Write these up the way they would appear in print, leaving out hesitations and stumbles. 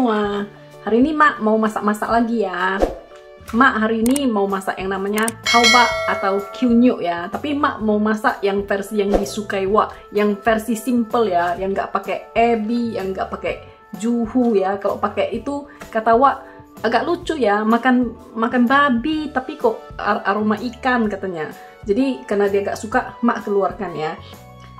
semua. Hari ini Mak mau masak-masak lagi ya. Mak hari ini mau masak yang namanya taobak atau kyunyu ya. Tapi Mak mau masak yang versi yang disukai Wak, yang versi simple ya, yang nggak pakai ebi, yang nggak pakai juhu ya. Kalau pakai itu kata Wak agak lucu ya, makan babi tapi kok aroma ikan katanya. Jadi karena dia gak suka, Mak keluarkan ya.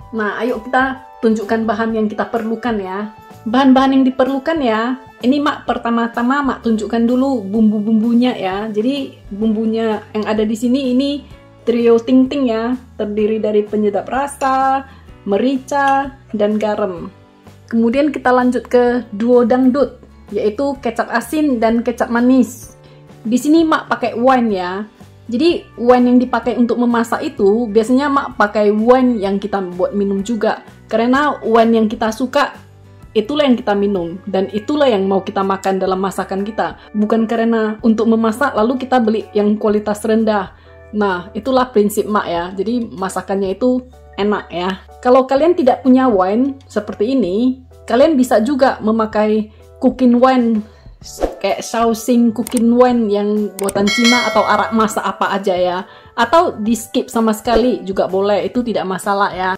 Nah, ayo kita tunjukkan bahan yang kita perlukan ya. Bahan-bahan yang diperlukan ya. Ini Mak pertama-tama Mak tunjukkan dulu bumbu-bumbunya ya. Jadi bumbunya yang ada di sini ini trio ting ting ya. Terdiri dari penyedap rasa, merica, dan garam. Kemudian kita lanjut ke duo dangdut, yaitu kecap asin dan kecap manis. Di sini Mak pakai wine ya. Jadi wine yang dipakai untuk memasak itu biasanya Mak pakai wine yang kita buat minum juga. Karena wine yang kita suka itulah yang kita minum dan itulah yang mau kita makan dalam masakan kita. Bukan karena untuk memasak lalu kita beli yang kualitas rendah. Nah, itulah prinsip Mak ya. Jadi masakannya itu enak ya. Kalau kalian tidak punya wine seperti ini, kalian bisa juga memakai cooking wine kayak Shaoxing cooking wine yang buatan Cina atau arak masak apa aja ya. Atau di skip sama sekali juga boleh, itu tidak masalah ya.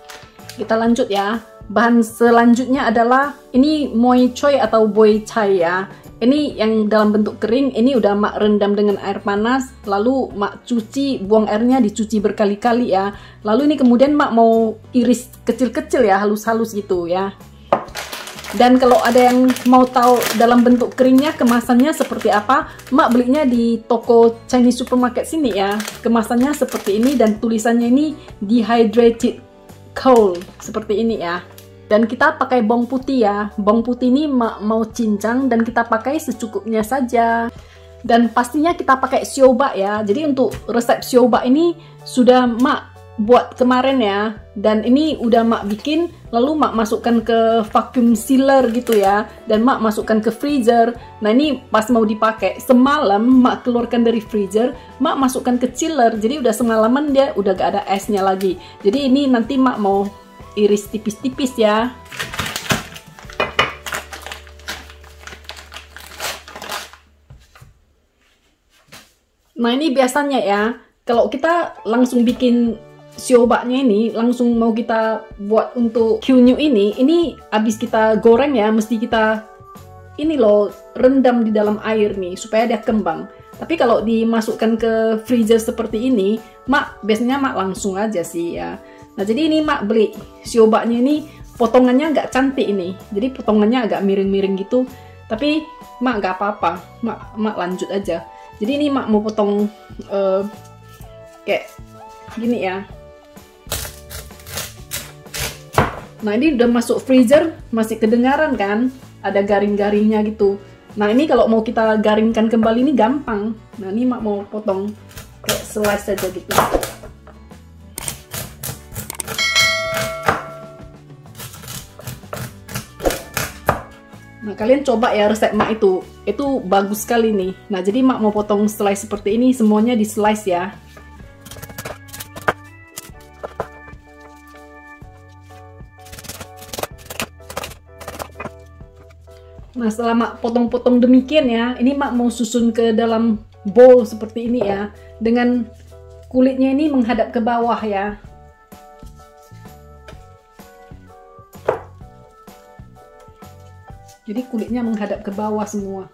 Kita lanjut ya. Bahan selanjutnya adalah ini moi choy atau boy chai ya. Ini yang dalam bentuk kering, ini udah Mak rendam dengan air panas, lalu Mak cuci, buang airnya dicuci berkali-kali ya. Lalu ini kemudian Mak mau iris kecil-kecil ya, halus-halus gitu ya. Dan kalau ada yang mau tahu dalam bentuk keringnya kemasannya seperti apa, Mak belinya di toko Chinese supermarket sini ya. Kemasannya seperti ini dan tulisannya ini dehydrated coal seperti ini ya. Dan kita pakai bawang putih ya. Bawang putih ini Mak mau cincang dan kita pakai secukupnya saja. Dan pastinya kita pakai siobak ya. Jadi untuk resep siobak ini sudah Mak buat kemarin ya, dan ini udah Mak bikin, lalu Mak masukkan ke vacuum sealer gitu ya, dan Mak masukkan ke freezer. Nah ini pas mau dipakai semalam Mak keluarkan dari freezer, Mak masukkan ke chiller, jadi udah semalaman dia udah gak ada esnya lagi. Jadi ini nanti Mak mau iris tipis-tipis ya. Nah ini biasanya ya, kalau kita langsung bikin siobaknya ini, langsung mau kita buat untuk kyunyu ini habis kita goreng ya, mesti kita ini loh rendam di dalam air nih supaya dia kembang. Tapi kalau dimasukkan ke freezer seperti ini, Mak biasanya Mak langsung aja sih ya. Nah jadi ini Mak beli siobaknya ini, potongannya nggak cantik ini, jadi potongannya agak miring-miring gitu. Tapi Mak nggak apa-apa, Mak lanjut aja. Jadi ini Mak mau potong kayak gini ya. Nah ini udah masuk freezer, masih kedengaran kan? Ada garing-garingnya gitu. Nah ini kalau mau kita garingkan kembali ini gampang. Nah ini Mak mau potong kayak slice aja gitu. Nah kalian coba ya resep Mak itu bagus sekali nih. Nah jadi Mak mau potong slice seperti ini, semuanya di slice ya. Nah setelah Mak potong-potong demikian ya, ini Mak mau susun ke dalam bowl seperti ini ya, dengan kulitnya ini menghadap ke bawah ya. Jadi kulitnya menghadap ke bawah semua.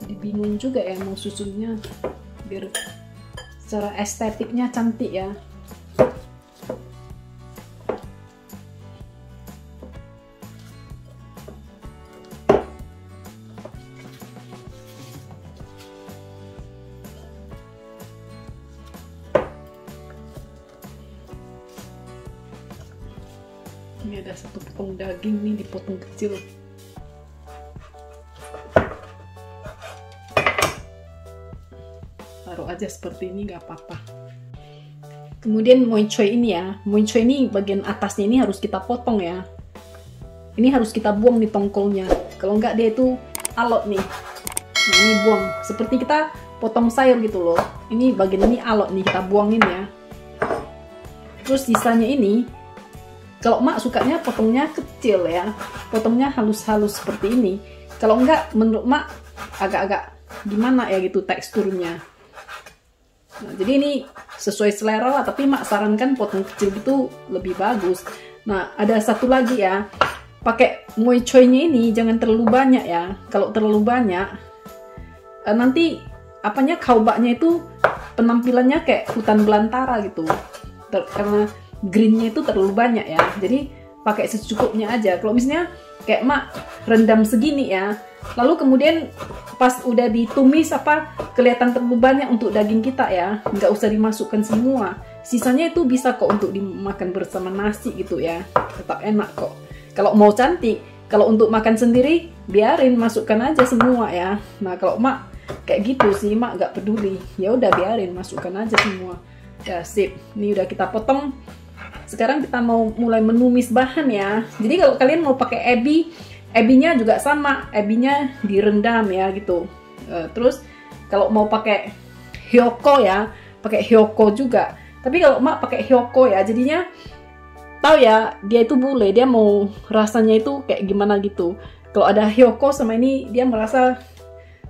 Jadi bingung juga ya mau susunnya biar secara estetiknya cantik ya. Ini ada satu potong daging nih dipotong kecil. Taruh aja seperti ini nggak apa-apa. Kemudian moi choy ini ya, moi choy ini bagian atasnya ini harus kita potong ya. Ini harus kita buang nih tongkolnya. Kalau nggak dia itu alot nih. Nah ini buang. Seperti kita potong sayur gitu loh. Ini bagian ini alot nih, kita buangin ya. Terus sisanya ini Kalau mak sukanya potongnya kecil ya, potongnya halus-halus seperti ini. Kalau enggak, menurut mak agak-agak gimana ya gitu teksturnya. Nah, jadi ini sesuai selera lah, tapi mak sarankan potong kecil gitu lebih bagus. Nah, ada satu lagi ya, pakai moy choy-nya ini jangan terlalu banyak ya. Kalau terlalu banyak, nanti apanya kaubaknya itu penampilannya kayak hutan belantara gitu. Karena greennya itu terlalu banyak ya. Jadi pakai secukupnya aja. Kalau misalnya kayak mak rendam segini ya, lalu kemudian pas udah ditumis kelihatan terlalu banyak untuk daging kita ya, nggak usah dimasukkan semua. Sisanya itu bisa kok untuk dimakan bersama nasi gitu ya, tetap enak kok. Kalau mau cantik, kalau untuk makan sendiri biarin masukkan aja semua ya. Nah kalau mak kayak gitu sih, mak nggak peduli, ya udah biarin masukkan aja semua. Ya sip, ini udah kita potong. Sekarang kita mau mulai menumis bahan ya. Jadi kalau kalian mau pakai ebinya juga sama, ebinya direndam ya gitu. Terus kalau mau pakai hyoko ya, pakai hyoko juga. Tapi kalau mak pakai hyoko ya, jadinya tahu ya, dia itu bule, dia mau rasanya itu kayak gimana gitu. Kalau ada hyoko sama ini, dia merasa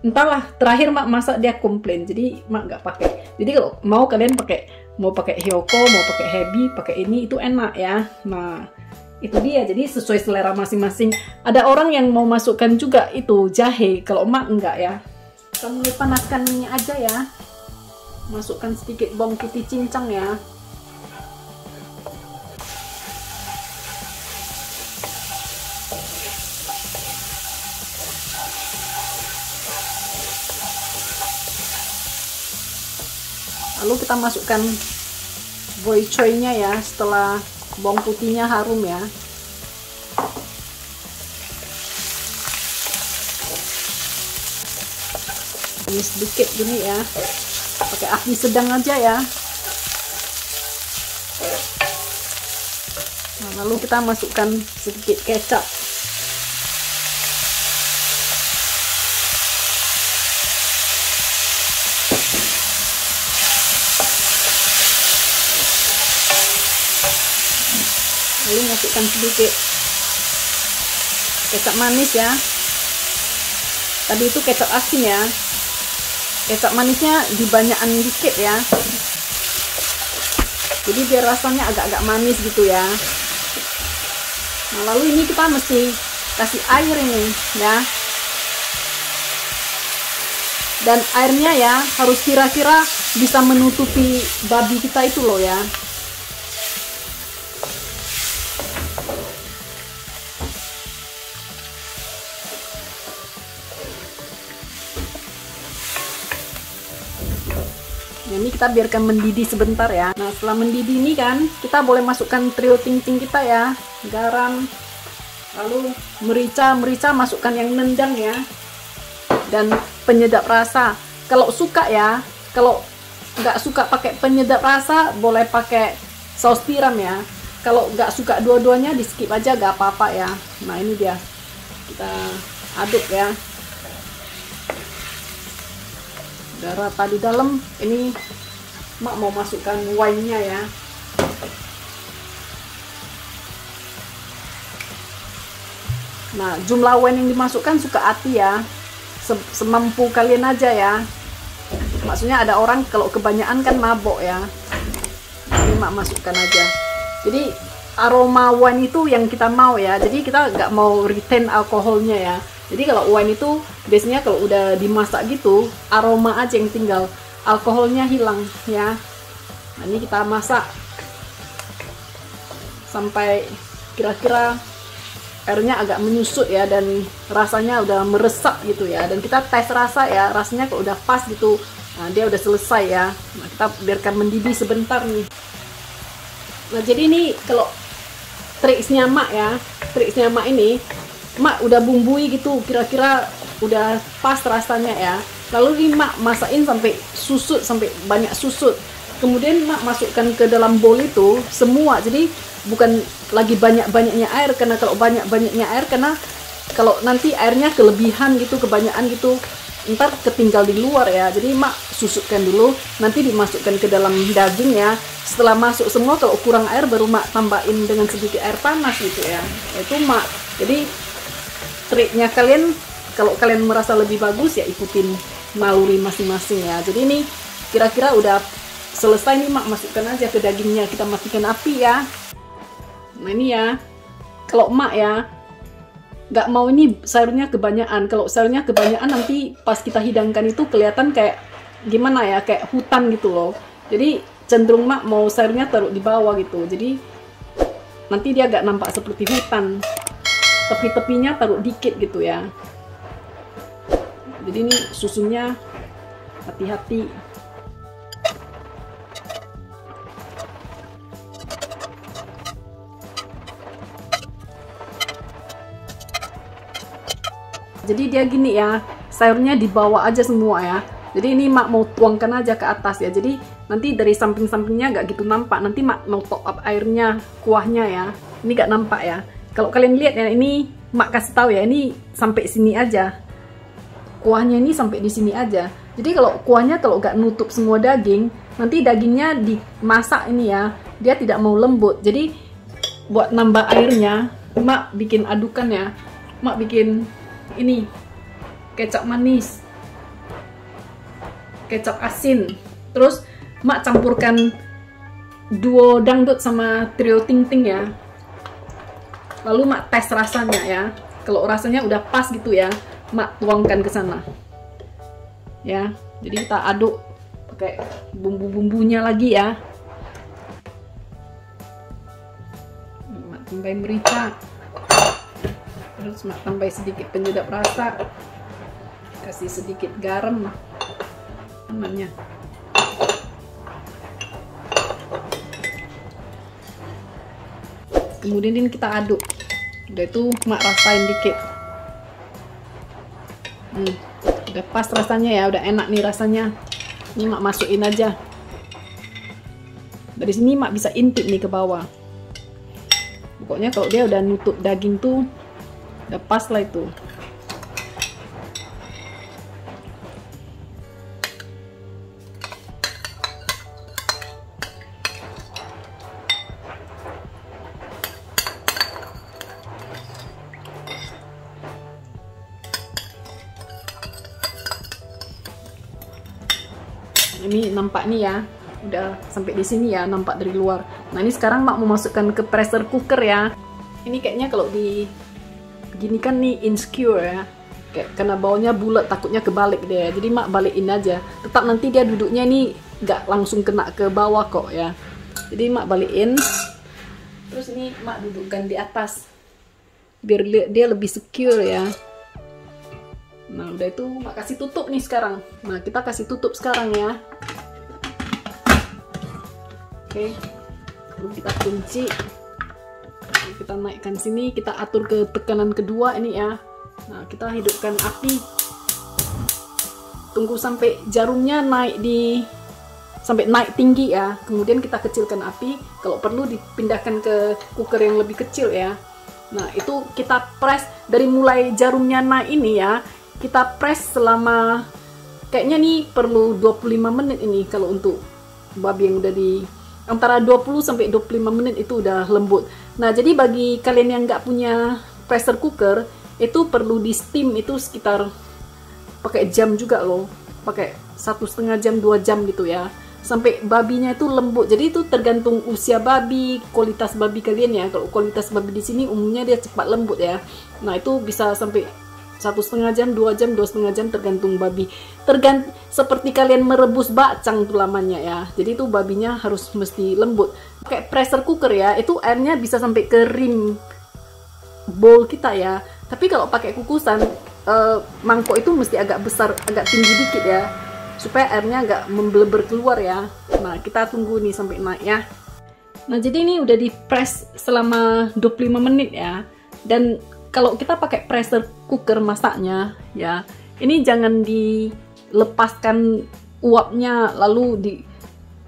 entahlah. Terakhir mak masak dia komplain, jadi mak nggak pakai. Jadi kalau mau kalian mau pakai hyoko, mau pakai hebi, pakai ini itu enak ya. Nah itu dia, jadi sesuai selera masing-masing. Ada orang yang mau masukkan juga itu jahe, kalau emak enggak ya. Kita mulai panaskan minyak aja ya. Masukkan sedikit bawang putih cincang ya. Lalu kita masukkan boy choy-nya ya, setelah bawang putihnya harum ya. Ini sedikit gini ya, pakai api sedang aja ya. Nah, lalu kita masukkan sedikit kecap. Lalu masukkan sedikit kecap manis ya. Tadi itu kecap asin ya. Kecap manisnya dibanyakan dikit ya. Jadi biar rasanya agak-agak manis gitu ya. Nah, lalu ini kita mesti kasih air ini ya. Dan airnya ya harus kira-kira bisa menutupi babi kita itu loh ya. Ini kita biarkan mendidih sebentar ya. Nah setelah mendidih ini kan kita boleh masukkan trio ting-ting kita ya, garam, lalu merica masukkan yang nendang ya, dan penyedap rasa. Kalau suka ya, kalau nggak suka pakai penyedap rasa boleh pakai saus tiram ya. Kalau nggak suka dua-duanya di skip aja, gak apa-apa ya. Nah ini dia, kita aduk ya. Udah rata di dalam. Ini mak mau masukkan wine-nya ya. Nah jumlah wine yang dimasukkan suka hati ya, semampu kalian aja ya. Maksudnya ada orang kalau kebanyakan kan mabok ya. Ini mak masukkan aja. Jadi aroma wine itu yang kita mau ya. Jadi kita nggak mau retain alkoholnya ya. Jadi kalau wine itu biasanya kalau udah dimasak gitu, aroma aja yang tinggal, alkoholnya hilang ya. Nah ini kita masak sampai kira-kira airnya agak menyusut ya, dan rasanya udah meresap gitu ya. Dan kita tes rasa ya, rasanya kalau udah pas gitu, nah dia udah selesai ya. Nah kita biarkan mendidih sebentar nih. Nah jadi ini kalau triksnya mak ya, triksnya mak ini, mak udah bumbui gitu, kira-kira udah pas rasanya ya. Lalu ini mak masakin sampai susut, sampai banyak susut. Kemudian mak masukkan ke dalam bowl itu semua. Jadi bukan lagi banyak-banyaknya air, karena kalau banyak-banyaknya air, karena kalau nanti airnya kelebihan gitu, kebanyakan gitu, ntar ketinggal di luar ya. Jadi mak susutkan dulu, nanti dimasukkan ke dalam daging ya. Setelah masuk semua, kalau kurang air baru mak tambahin dengan sedikit air panas gitu ya. Itu mak. Jadi triknya kalian, kalau kalian merasa lebih bagus ya ikutin naluri masing-masing ya. Jadi ini kira-kira udah selesai nih mak, masukkan aja ke dagingnya. Kita matikan api ya. Nah ini ya, kalau mak ya nggak mau ini sayurnya kebanyakan. Kalau sayurnya kebanyakan nanti pas kita hidangkan itu kelihatan kayak gimana ya, kayak hutan gitu loh. Jadi cenderung mak mau sayurnya taruh di bawah gitu. Jadi nanti dia agak nampak seperti hutan. Tepi-tepinya taruh dikit gitu ya. Jadi ini susunya hati-hati. Jadi dia gini ya, sayurnya dibawa aja semua ya. Jadi ini mak mau tuangkan aja ke atas ya. Jadi nanti dari samping-sampingnya nggak gitu nampak. Nanti mak mau top up airnya, kuahnya ya. Ini nggak nampak ya. Kalau kalian lihat ya, ini mak kasih tahu ya, ini sampai sini aja. Kuahnya ini sampai di sini aja. Jadi kalau kuahnya kalau nggak nutup semua daging, nanti dagingnya dimasak ini ya, dia tidak mau lembut. Jadi buat nambah airnya, mak bikin adukan ya. Mak bikin ini kecap manis, kecap asin, terus mak campurkan duo dangdut sama trio ting ting ya. Lalu mak tes rasanya ya. Kalau rasanya udah pas gitu ya, mak tuangkan ke sana ya. Jadi kita aduk pakai bumbu-bumbunya lagi ya. Mak tambahin merica, terus mak tambah sedikit penyedap rasa, kasih sedikit garam namanya. Kemudian ini kita aduk. Udah itu mak rasain dikit. Udah pas rasanya ya, udah enak nih rasanya. Ini mak masukin aja. Dari sini mak bisa intip nih ke bawah. Pokoknya kalau dia udah nutup daging tuh udah pas lah itu. Ini nampak nih ya, udah sampai di sini ya, nampak dari luar. Nah ini sekarang mak mau masukkan ke pressure cooker ya. Ini kayaknya kalau di gini kan nih insecure ya, kayak karena baunya bulat takutnya kebalik deh. Jadi mak balikin aja, tetap nanti dia duduknya nih nggak langsung kena ke bawah kok ya. Jadi mak balikin, terus ini mak dudukkan di atas biar dia lebih secure ya. Nah udah itu mak kasih tutup nih sekarang. Nah kita kasih tutup sekarang ya. Oke, lalu kita kunci. Kita naikkan sini, kita atur ke tekanan kedua ini ya. Nah kita hidupkan api, tunggu sampai jarumnya naik sampai naik tinggi ya. Kemudian kita kecilkan api, kalau perlu dipindahkan ke cooker yang lebih kecil ya. Nah itu kita press dari mulai jarumnya naik ini ya, kita press selama kayaknya nih perlu 25 menit ini. Kalau untuk babi yang udah di antara 20 sampai 25 menit itu udah lembut. Nah jadi bagi kalian yang nggak punya pressure cooker, itu perlu di steam itu sekitar pakai jam juga loh, pakai 1,5 jam 2 jam gitu ya, sampai babinya itu lembut. Jadi itu tergantung usia babi, kualitas babi kalian ya. Kalau kualitas babi di sini umumnya dia cepat lembut ya. Nah itu bisa sampai 1,5 jam, 2 jam, 2,5 jam tergantung babi. Seperti kalian merebus bacang tuh lamanya ya. Jadi itu babinya harus mesti lembut. Kayak pressure cooker ya, itu airnya bisa sampai ke rim bowl kita ya. Tapi kalau pakai kukusan, mangkok itu mesti agak besar, agak tinggi dikit ya, supaya airnya agak membeleber keluar ya. Nah kita tunggu nih sampai naik ya. Nah jadi ini udah di press selama 25 menit ya. Dan kalau kita pakai pressure cooker masaknya ya, ini jangan dilepaskan uapnya lalu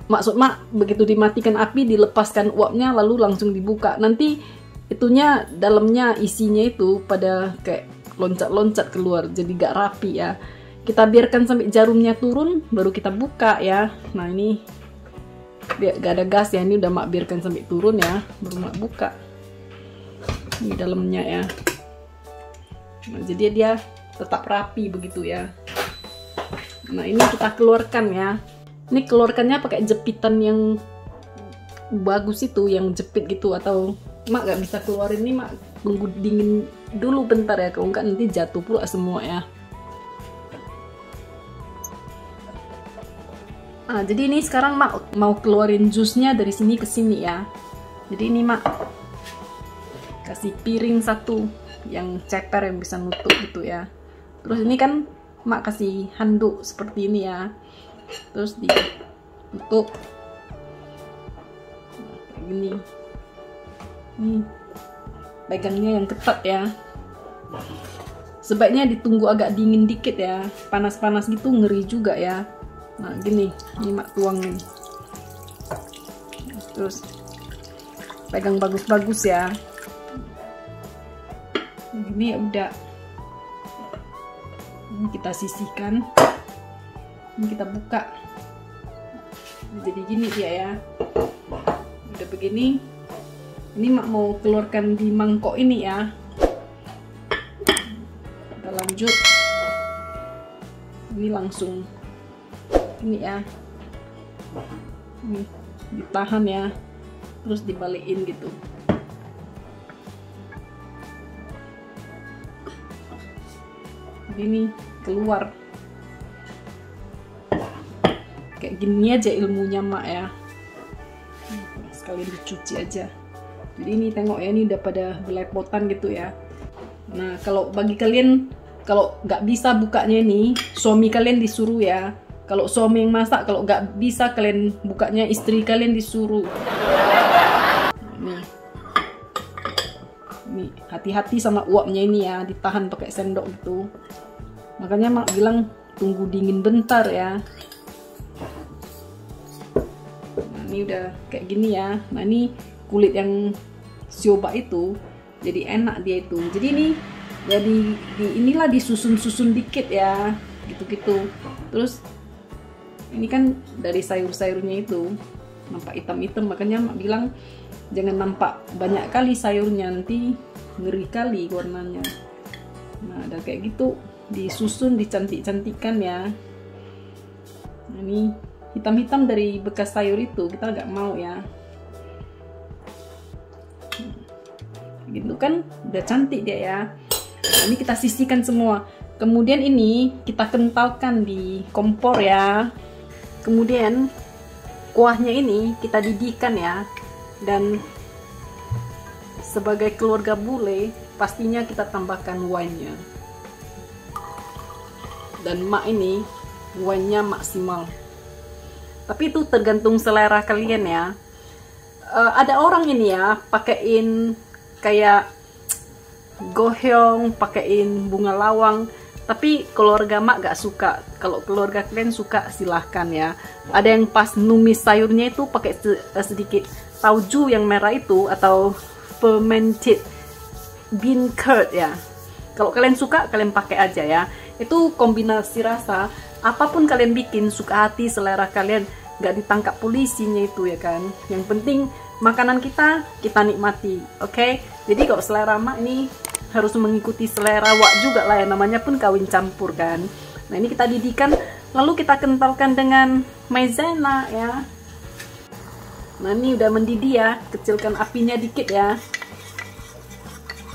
maksud mak begitu dimatikan api dilepaskan uapnya lalu langsung dibuka. Nanti itunya dalamnya isinya itu pada kayak loncat-loncat keluar, jadi gak rapi ya. kita biarkan sampai jarumnya turun, baru kita buka ya. Nah ini biar gak ada gas ya, ini udah mak biarkan sampai turun ya, baru mak buka. Ini dalamnya ya. Nah, jadi dia tetap rapi begitu ya. Nah ini kita keluarkan ya. Ini keluarkannya pakai jepitan yang bagus itu, yang jepit gitu, atau mak gak bisa keluarin ini, mak tunggu dingin dulu bentar ya, kalau enggak nanti jatuh pula semua ya. Nah, jadi ini sekarang mak mau keluarin jusnya dari sini ke sini ya. Jadi ini mak kasih piring satu yang ceper yang bisa nutup gitu ya. Terus ini kan mak kasih handuk seperti ini ya. Terus ditutup kayak gini. Ini pegangnya yang ketat ya. Sebaiknya ditunggu agak dingin dikit ya. Panas-panas gitu ngeri juga ya. Nah gini, ini mak tuangin. Terus pegang bagus-bagus ya. Ini udah. Ini kita sisihkan. Ini kita buka. Jadi gini dia ya. Udah begini. Ini mak mau keluarkan di mangkok ini ya. Kita lanjut. Ini langsung ini ya, ini ditahan ya, terus dibalikin gitu. Ini keluar kayak gini aja ilmunya mak ya. Sekalian dicuci aja. Jadi ini tengok ya, ini udah pada belepotan gitu ya. Nah kalau bagi kalian kalau nggak bisa bukanya ini, suami kalian disuruh ya. Kalau suami yang masak, kalau nggak bisa kalian bukanya, istri kalian disuruh. Nih, hati-hati sama uapnya ini ya, ditahan pakai sendok gitu. Makanya mak bilang tunggu dingin bentar ya. Nah, ini udah kayak gini ya. Nah ini kulit yang sioba itu, jadi enak dia itu. Jadi ini jadi inilah disusun-susun dikit ya, gitu-gitu. Terus ini kan dari sayur-sayurnya itu nampak hitam-hitam, makanya mak bilang jangan nampak banyak kali sayurnya, nanti ngeri kali warnanya. Nah udah kayak gitu disusun, dicantik-cantikan ya. Nah, ini hitam-hitam dari bekas sayur itu kita nggak mau ya. Gitu kan udah cantik dia ya. Nah, ini kita sisihkan semua. Kemudian ini kita kentalkan di kompor ya. Kemudian kuahnya ini kita didihkan ya. Dan sebagai keluarga bule pastinya kita tambahkan wine-nya. Dan mak ini wine-nya maksimal. Tapi itu tergantung selera kalian ya. Ada orang ini ya pakein kayak gohyong, pakein bunga lawang. Tapi keluarga mak gak suka. Kalau keluarga kalian suka silahkan ya. Ada yang pas numis sayurnya itu pakai sedikit tauju yang merah itu, atau fermented bean curd ya. Kalau kalian suka kalian pakai aja ya. Itu kombinasi rasa. Apapun kalian bikin, suka hati selera kalian, gak ditangkap polisinya itu ya kan. Yang penting makanan kita nikmati, oke? Jadi kalau selera mak ini harus mengikuti selera wak juga lah ya, namanya pun kawin campur kan. Nah ini kita didihkan, lalu kita kentalkan dengan maizena ya. Nah ini udah mendidih ya, kecilkan apinya dikit ya.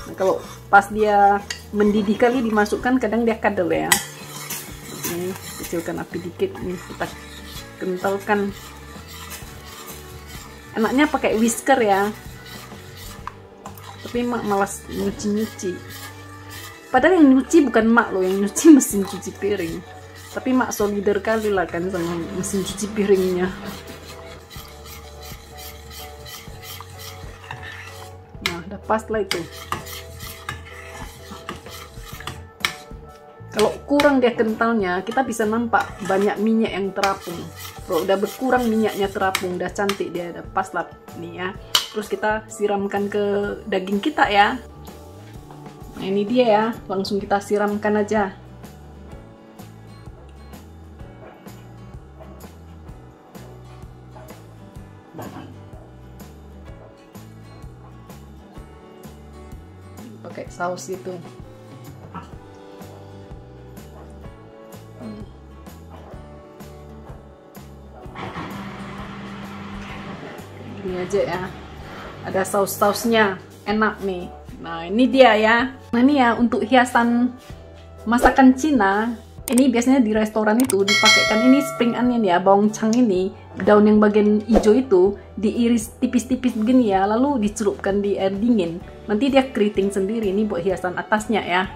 Nah, kalau pas dia mendidih kali dimasukkan, kadang dia kadal ya. Ini kecilkan api dikit, nih kita kentalkan. Enaknya pakai whisker ya. Tapi mak malas nyuci-nyuci. Padahal yang nyuci bukan mak loh, yang nyuci mesin cuci piring. Tapi mak solidar kali lah kan sama mesin cuci piringnya. Nah udah pas lah itu. Kalau kurang dia kentalnya, kita bisa nampak banyak minyak yang terapung. Kalau udah berkurang minyaknya terapung, udah cantik dia, udah pas lah nih ya. Terus kita siramkan ke daging kita ya. Nah ini dia ya, langsung kita siramkan aja. saus itu. Ini aja ya, ada saus-sausnya, enak nih. Nah ini dia ya. Nah ini ya untuk hiasan masakan Cina. Ini biasanya di restoran itu dipakaikan ini spring onion ya, bawang cang ini, daun yang bagian hijau itu diiris tipis-tipis begini ya, lalu dicelupkan di air dingin. Nanti dia keriting sendiri, ini buat hiasan atasnya ya.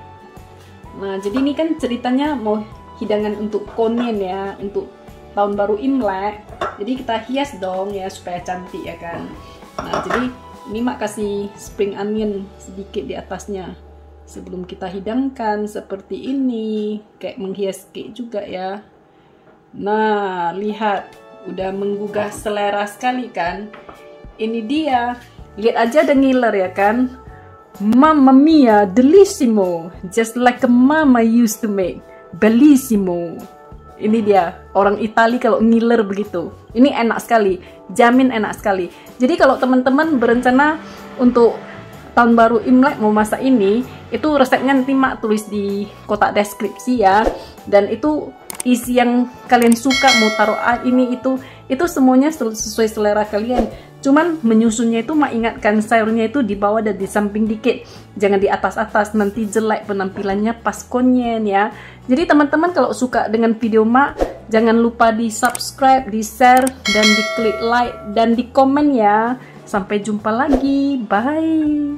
Nah jadi ini kan ceritanya mau hidangan untuk Konin ya, untuk tahun baru Imlek. Jadi kita hias dong ya supaya cantik ya kan. Nah jadi ini mak kasih spring onion sedikit di atasnya sebelum kita hidangkan seperti ini, kayak menghias cake juga ya. Nah lihat, udah menggugah selera sekali kan. Ini dia, lihat aja ada ngiler ya kan. Mamma mia, delissimo, just like a mama used to make, bellissimo. Ini dia, orang Itali kalau ngiler begitu. Ini enak sekali, jamin enak sekali. Jadi kalau teman-teman berencana untuk tahun baru Imlek mau masak ini, itu resepnya nanti mak tulis di kotak deskripsi ya. Dan itu isi yang kalian suka, mau taruh ini itu semuanya sesuai selera kalian. Cuman menyusunnya itu mak ingatkan sayurnya itu di bawah dan di samping dikit, jangan di atas-atas, nanti jelek penampilannya pas konyen ya. Jadi teman-teman kalau suka dengan video mak, jangan lupa di subscribe, di share, dan di klik like dan di komen ya. Sampai jumpa lagi, bye.